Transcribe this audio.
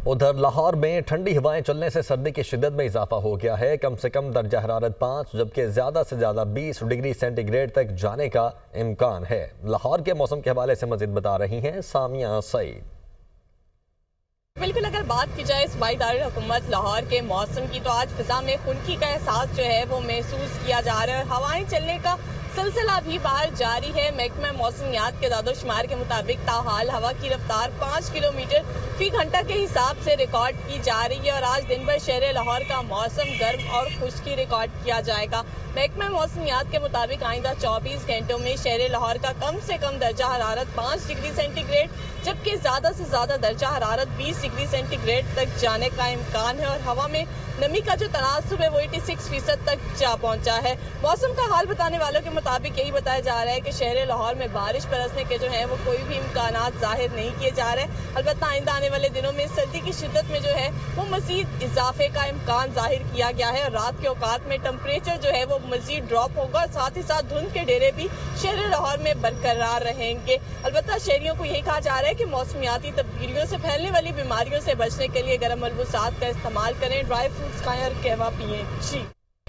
ادھر لاہور میں ٹھنڈی ہوائیں چلنے سے سردی کی شدت میں اضافہ ہو گیا ہے۔ کم سے کم درجہ حرارت 5 جبکہ زیادہ سے زیادہ 20 ڈگری سینٹی گریڈ تک جانے کا امکان ہے۔ لاہور کے موسم کے حوالے سے مزید بتا رہی ہیں سامیہ سعید۔ بالکل، اگر بات کی جائے صوبائی دارالحکومت لاہور کے موسم کی تو آج فضا میں خنکی کا احساس جو ہے وہ محسوس کیا جا رہا ہے اور ہوائیں چلنے کا سلسلہ بھی باہر جاری ہے۔ محکمہ موسمیات کے اعداد و شمار کے مطابق تاحال ہوا کی رفتار 5 کلومیٹر فی گھنٹہ کے حساب سے ریکارڈ کی جا رہی ہے اور آج دن بھر شہر لاہور کا موسم گرم اور خشکی ریکارڈ کیا جائے گا۔ محکمہ موسمیات کے مطابق آئندہ 24 گھنٹوں میں شہر لاہور کا کم سے کم درجہ حرارت 5 ڈگری سینٹی گریڈ جبکہ زیادہ سے زیادہ درجہ حرارت 20 ڈگری سینٹی گریڈ تک جانے کا امکان ہے اور ہوا میں نمی کا جو تناسب ہے وہ 86% تک جا پہنچا ہے۔ موسم کا حال بتانے والوں کے مطابق یہی بتایا جا رہا ہے کہ شہر لاہور میں بارش برسنے کے جو ہیں وہ کوئی بھی امکانات ظاہر نہیں کیے جا رہے، البتہ آئندہ آنے والے دنوں میں سردی کی شدت میں جو ہے وہ مزید اضافے کا امکان ظاہر کیا گیا ہے اور رات کے اوقات میں ٹمپریچر جو ہے وہ مزید ڈراپ ہوگا اور ساتھ ہی ساتھ دھند کے ڈیرے بھی شہر لاہور میں برقرار رہیں گے۔ البتہ شہریوں کو یہی کہا جا رہا ہے کہ موسمیاتی تبدیلیوں سے پھیلنے والی بیماریوں سے بچنے کے لیے گرم ملبوسات کا استعمال کریں، ڈرائی فروٹس کھائیں اور قہوہ پئیں۔